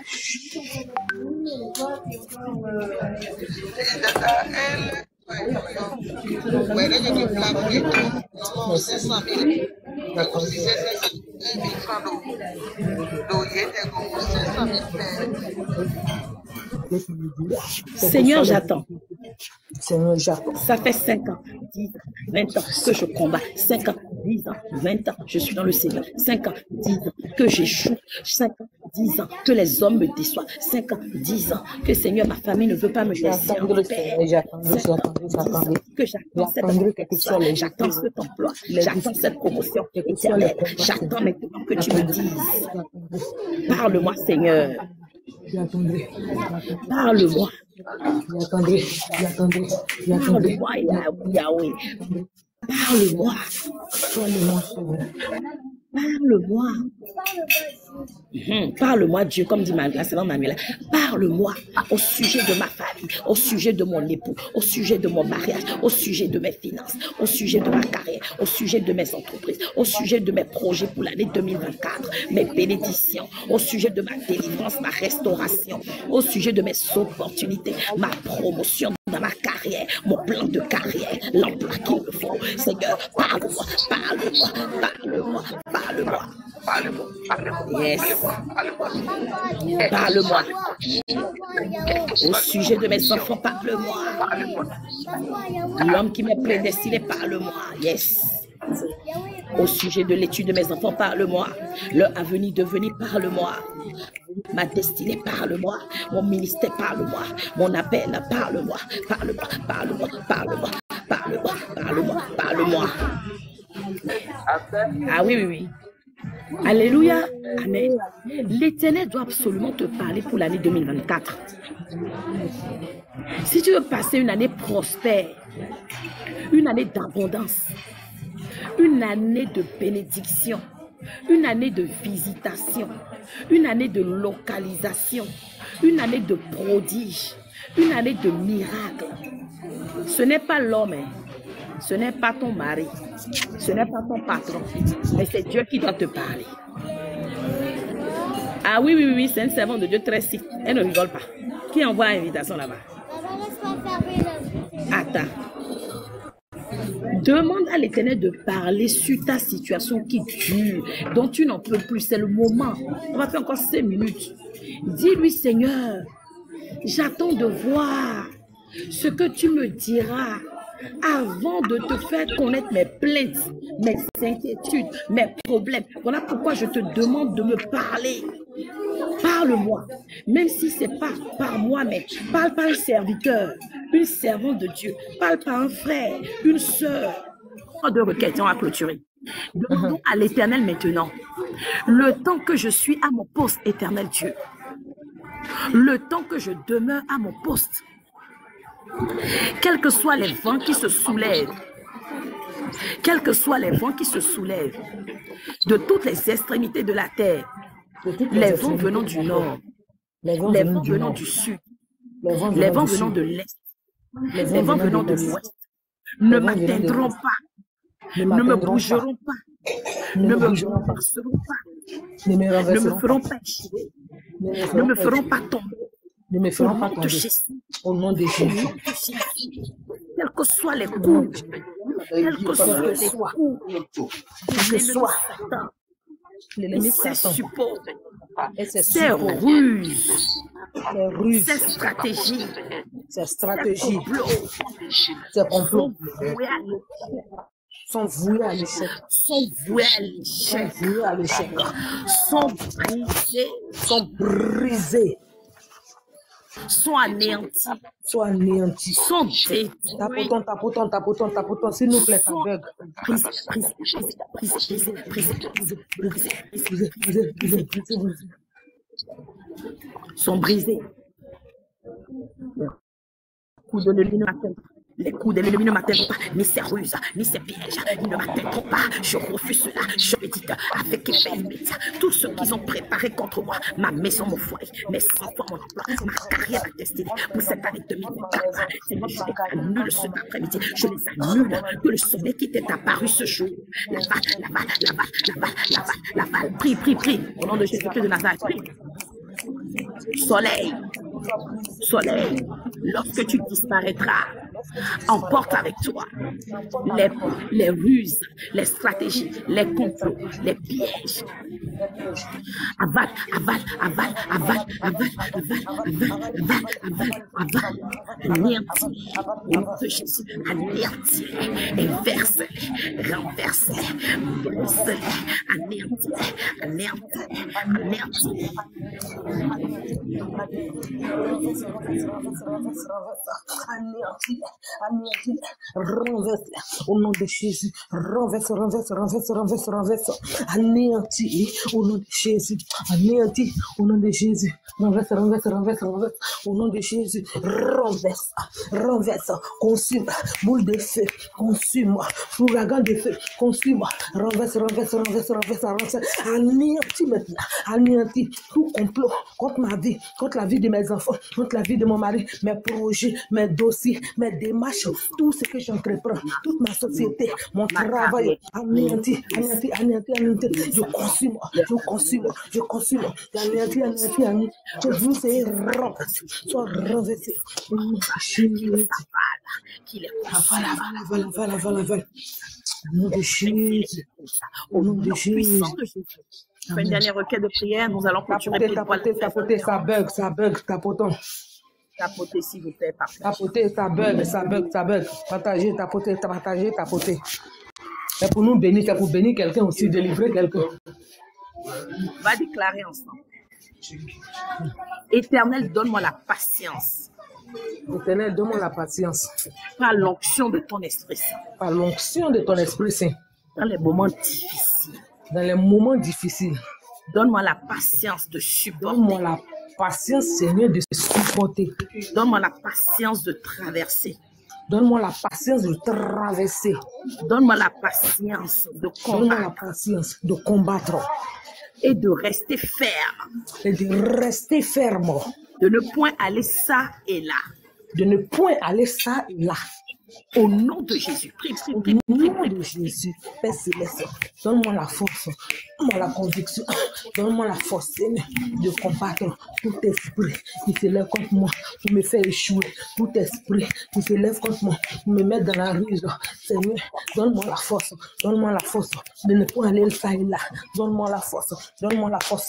Seigneur, j'attends. Seigneur, j'attends. Ça fait 5 ans, 10 ans, 20 ans que je combats. 5 ans, 10 ans, 20 ans, je suis dans le Seigneur. 5 ans, 10 ans que j'échoue. 5 ans, 10 ans que les hommes me déçoivent. 5 ans, 10 ans que Seigneur, ma famille ne veut pas me laisser en paix. J'attends cet emploi, j'attends cette promotion éternelle. J'attends maintenant que tu me dises. Parle-moi, Seigneur. Parle-moi. Parle-moi, Yahweh. Parle-moi. Parle-moi. Parle-moi, Dieu, comme dit la sœur Manuela. Parle-moi au sujet de ma famille. mari, au sujet de mon époux, au sujet de mon mariage, au sujet de mes finances, au sujet de ma carrière, au sujet de mes entreprises, au sujet de mes projets pour l'année 2024, mes bénédictions, au sujet de ma délivrance, ma restauration, au sujet de mes opportunités, ma promotion dans ma carrière, mon plan de carrière, l'emploi qu'il me faut. Seigneur, parle-moi, parle-moi, parle-moi, parle-moi. Parle-moi. Yes. Parle-moi. Au sujet de mes enfants, parle-moi. L'homme qui m'est prédestiné, parle-moi. Yes. Au sujet de l'étude de mes enfants, parle-moi. Leur avenir, devenir, parle-moi. Ma destinée, parle-moi. Mon ministère, parle-moi. Mon appel, parle-moi. Parle-moi, parle-moi, parle-moi, parle-moi, parle-moi, parle-moi. Ah oui, oui, oui. Alléluia. Amen. L'Éternel doit absolument te parler pour l'année 2024. Si tu veux passer une année prospère, une année d'abondance, une année de bénédiction, une année de visitation, une année de localisation, une année de prodige, une année de miracle, ce n'est pas l'homme, ce n'est pas ton mari, ce n'est pas ton patron, mais c'est Dieu qui doit te parler. Ah oui, oui, oui, c'est une servante de Dieu très sick. Elle ne rigole pas. Qui envoie l'invitation là-bas? Attends. Demande à l'Éternel de parler sur ta situation qui dure, dont tu n'en peux plus. C'est le moment. On va faire encore 5 minutes. Dis-lui, Seigneur, j'attends de voir ce que tu me diras avant de te faire connaître mes plaintes, mes inquiétudes, mes problèmes. Voilà pourquoi je te demande de me parler. Parle-moi, même si ce n'est pas par moi, mais parle par un serviteur, une servante de Dieu, parle par un frère, une sœur. De requêtes, on va clôturer. Demandons à l'Éternel maintenant, le temps que je suis à mon poste, Éternel Dieu, le temps que je demeure à mon poste, quels que soient les vents qui se soulèvent, quels que soient les vents qui se soulèvent, de toutes les extrémités de la terre, les vents venant du nord, les vents venant du sud, les vents venant de l'est, les vents venant de l'ouest, ne m'atteindront pas, ne me bougeront pas, ne me renverseront pas, ne me feront pas échouer, ne me feront pas tomber. Ne me feront pas tomber. Au nom de Jésus. Quels que soient les coups, quels que soient les coups, que ce soit l'ennemi Satan, ses ruses, ses stratégies, ses complots sont voués à l'échec. Sont brisés. Sont brisés. Sont anéantis. Sont détruits. Tapoton, s'il nous plaît, aveugle. Sont brisés. Coup de l'ennemi ne m'atteint pas. Les coups de l'ennemi ne m'atteindront pas, ni ses ruses, ni ses pièges, ils ne m'atteindront pas. Je refuse cela, je médite avec effet immédiat. Tout ce qu'ils ont préparé contre moi, ma maison, mon foyer, mes enfants, mon emploi, ma carrière, ma destinée, pour cette année 2024, je les annule cet après-midi, je les annule. Que le soleil qui t'est apparu ce jour, Laval, prie, au nom de Jésus-Christ de Nazareth, prie. Soleil, lorsque tu disparaîtras, emporte avec toi les ruses, les stratégies, les complots, les pièges. Avale. Anéantis. Au nom de Jésus, anéantis. Inverse-les, renverse-les, brise-les, anéantis. Renverse au nom de Jésus. Renverse. Anéanti au nom de Jésus. Anéanti au nom de Jésus. Renverse au nom de Jésus. Renverse renverse, consume, boule de feu, consume, ouragan de feu, consume, renverse, anéantis maintenant, anéantis tout complot contre ma vie, contre la vie de mes enfants, contre la vie de mon mari, mes projets, mes dossiers, mes démarches, tout ce que j'entreprends, toute ma société, mon travail, anéanti, je consume, anéanti, que vous soyez renversé, soit renversé. Voilà. Au nom de Jésus. Au nom de Jésus. Une dernière requête de prière, nous allons clôturer. Tapoter, ça bug, tapotons. Tapotez, s'il vous plaît, parfait. Tapoter, ça bug. Partagez, tapoter. C'est pour nous bénir, c'est pour bénir quelqu'un aussi, délivrer quelqu'un. On va déclarer ensemble. Éternel, donne-moi la patience. Éternel, donne-moi la patience. Par l'onction de ton Esprit Saint. Par l'onction de ton Esprit Saint. Dans les moments difficiles. Dans les moments difficiles. Donne-moi la patience de supporter. Donne-moi la patience, Seigneur, de supporter. Donne-moi la patience de traverser. Donne-moi la patience de traverser. Donne-moi la patience de combattre. Donne-moi la patience de combattre. Et de rester ferme. Et de rester ferme. De ne point aller ça et là. De ne point aller ça et là. Au nom de Jésus. Prie. Au nom de Jésus. Père Céleste, donne-moi la force, donne-moi la conviction, donne-moi la force, Seigneur, de combattre tout esprit qui se lève contre moi pour me faire échouer. Tout esprit qui se lève contre moi pour me mettre dans la ruse. Seigneur, donne-moi la force de ne pas aller ça et là. Donne-moi la force,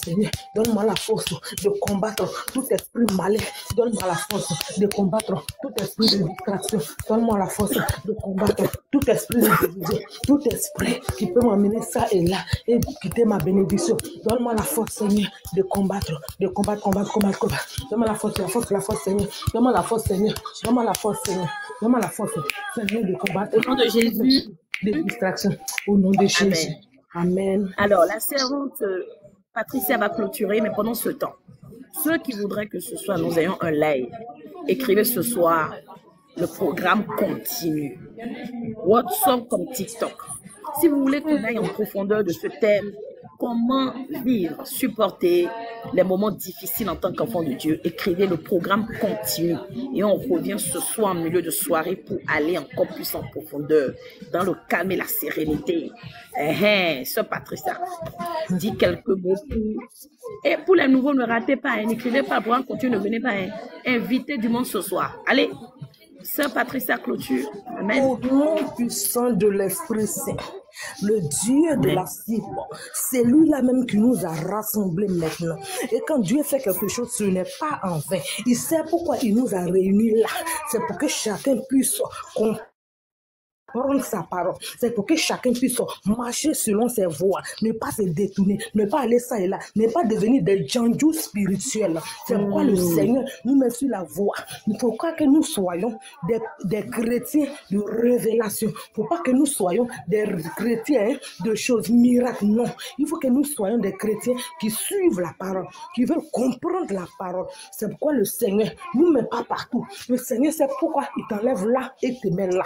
Seigneur. Donne-moi la force de combattre tout esprit malin. Donne-moi la force de combattre tout esprit de distraction. Donne-moi la force de combattre tout esprit de division, tout esprit qui peut m'amener ça et là et quitter ma bénédiction. Donne-moi la force, Seigneur, de combattre. Donne-moi la force, Seigneur. Donne-moi la force, Seigneur. Seigneur, de combattre. Au nom de Jésus. Des distractions. Au nom de Jésus. Amen. Alors, la servante Patricia va clôturer, mais pendant ce temps, ceux qui voudraient que ce soit, nous ayons un live, écrivez ce soir. Le programme continue. WhatsApp comme TikTok. Si vous voulez qu'on aille en profondeur de ce thème, comment vivre, supporter les moments difficiles en tant qu'enfant de Dieu, écrivez le programme continue. Et on revient ce soir en milieu de soirée pour aller encore plus en profondeur, dans le calme et la sérénité. Sœur Patricia, dit quelques mots et pour les nouveaux, ne ratez pas, n'écrivez pas, pour un continue, ne venez pas, invitez du monde ce soir. Allez. Sœur Patricia clôture. Amen. Au nom puissant de l'Esprit Saint, le Dieu de la cible, c'est lui-là même qui nous a rassemblés maintenant. Et quand Dieu fait quelque chose, ce n'est pas en vain. Il sait pourquoi il nous a réunis là. C'est pour que chacun puisse comprendre sa parole. C'est pour que chacun puisse marcher selon ses voies, ne pas se détourner, ne pas aller ça et là, ne pas devenir des djandjous spirituels. C'est pourquoi le Seigneur nous met sur la voie. Il faut pas que nous soyons des chrétiens de révélation. Il ne faut pas que nous soyons des chrétiens de choses miracles. Non. Il faut que nous soyons des chrétiens qui suivent la parole, qui veulent comprendre la parole. C'est pourquoi le Seigneur ne nous met pas partout. Le Seigneur, c'est pourquoi il t'enlève là et te met là.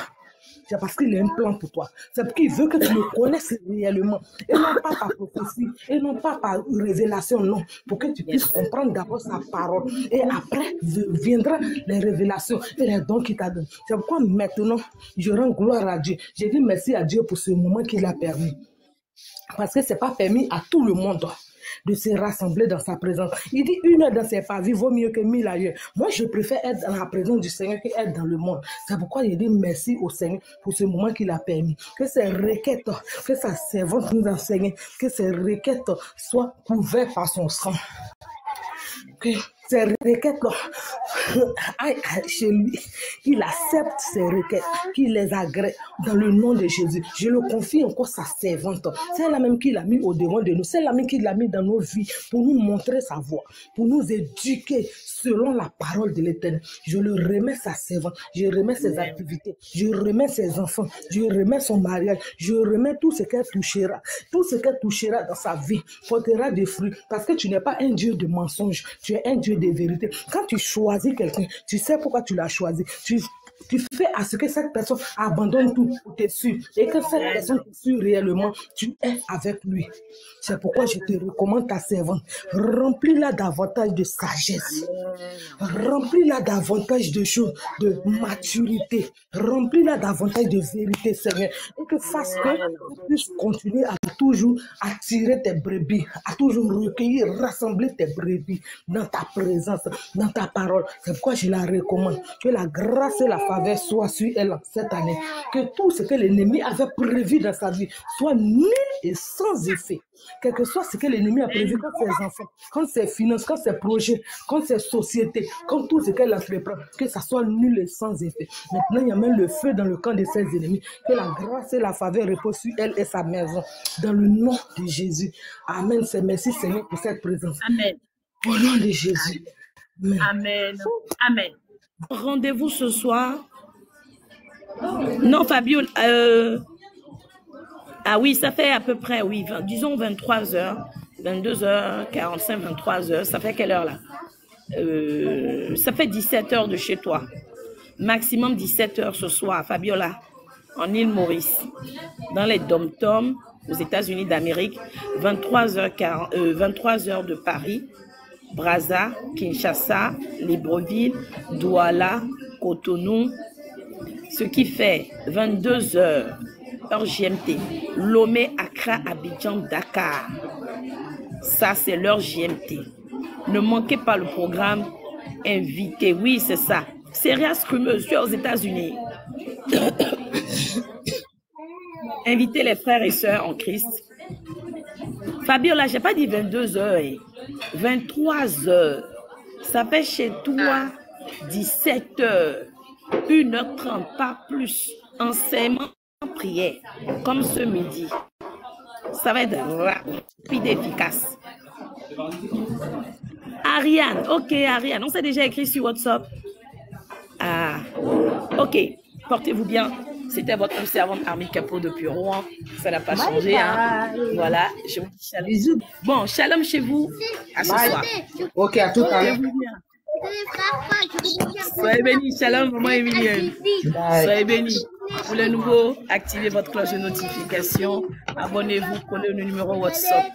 C'est parce qu'il a un plan pour toi. C'est parce qu'il veut que tu le connaisses réellement. Et non pas par prophétie, et non pas par révélation, non. Pour que tu puisses comprendre d'abord sa parole. Et après, viendront les révélations et les dons qu'il t'a donnés. C'est pourquoi maintenant, je rends gloire à Dieu. Je dis merci à Dieu pour ce moment qu'il a permis. Parce que ce n'est pas permis à tout le monde de se rassembler dans sa présence. Il dit 1 heure dans ses pavis vaut mieux que 1000 ailleurs. Moi, je préfère être dans la présence du Seigneur qu'être dans le monde. C'est pourquoi il dit merci au Seigneur pour ce moment qu'il a permis. Que ces requêtes, que sa servante nous enseigne, que ces requêtes soient couvertes par son sang. Que ces requêtes-là, chez lui, qu'il accepte ces requêtes, qu'il les agrée dans le nom de Jésus. Je le confie encore sa servante. C'est la même qu'il a mis au devant de nous. C'est la même qu'il a mis dans nos vies pour nous montrer sa voie, pour nous éduquer selon la parole de l'Éternel. Je le remets sa servante, je remets ses activités, je remets ses enfants, je remets son mariage, je remets tout ce qu'elle touchera. Tout ce qu'elle touchera dans sa vie portera des fruits parce que tu n'es pas un Dieu de mensonges, tu es un Dieu Dieu de vérité. Quand tu choisis quelqu'un, tu sais pourquoi tu l'as choisi. Tu fais à ce que cette personne abandonne tout pour te suivre. Et que cette personne te suit réellement, tu es avec lui. C'est pourquoi je te recommande ta servante. Remplis-la davantage de sagesse. Remplis-la davantage de choses, de maturité. Remplis-la davantage de vérité, Seigneur. Et que fasse que tu puisses continuer à toujours attirer tes brebis, à toujours recueillir, rassembler tes brebis dans ta présence, dans ta parole. C'est pourquoi je la recommande. Que la grâce et la faveur soient sur elle cette année. Que tout ce que l'ennemi avait prévu dans sa vie soit nul et sans effet. Quel que soit ce que l'ennemi a prévu, quand ses enfants, quand ses finances, quand ses projets, quand ses sociétés, quand tout ce qu'elle entreprend, que ça soit nul et sans effet. Maintenant, il y a même le feu dans le camp de ses ennemis. Que la grâce et la faveur reposent sur elle et sa maison. Dans le nom de Jésus. Amen. C'est merci Seigneur pour cette présence. Amen. Au nom de Jésus. Amen. Amen. Amen. Rendez-vous ce soir. Non, Fabio. Ah oui, ça fait à peu près, oui, disons 23h, 22h45, 23h. Ça fait quelle heure là? Ça fait 17h de chez toi. Maximum 17h ce soir, Fabiola, en île Maurice, dans les Dom-Tom, aux États-Unis d'Amérique, 23h de Paris, Brazza, Kinshasa, Libreville, Douala, Cotonou, ce qui fait 22h, heure GMT, Lomé, Accra, Abidjan, Dakar. Ça, c'est l'heure GMT. Ne manquez pas le programme invité. Oui, c'est ça. Séria Scrumeuse, tu es aux États-Unis. Invitez les frères et sœurs en Christ. Fabiola, je n'ai pas dit 22h, 23h. Ça fait chez toi 17h, 1h30, pas plus. Enseignement, prière, comme ce midi. Ça va être rapide et efficace. Ariane, ok, Ariane, on s'est déjà écrit sur WhatsApp. Ah, ok, portez-vous bien. C'était votre servante Armie Capot depuis Rouen. Ça n'a pas changé. Hein. Voilà, je vous dis shalom. Bon, shalom chez vous. À ce soir. Ok, à tout à l'heure. Soyez bénis, shalom, maman Emilienne. Soyez bénis. Pour le nouveau, activez votre cloche de notification. Abonnez-vous, prenez le numéro WhatsApp.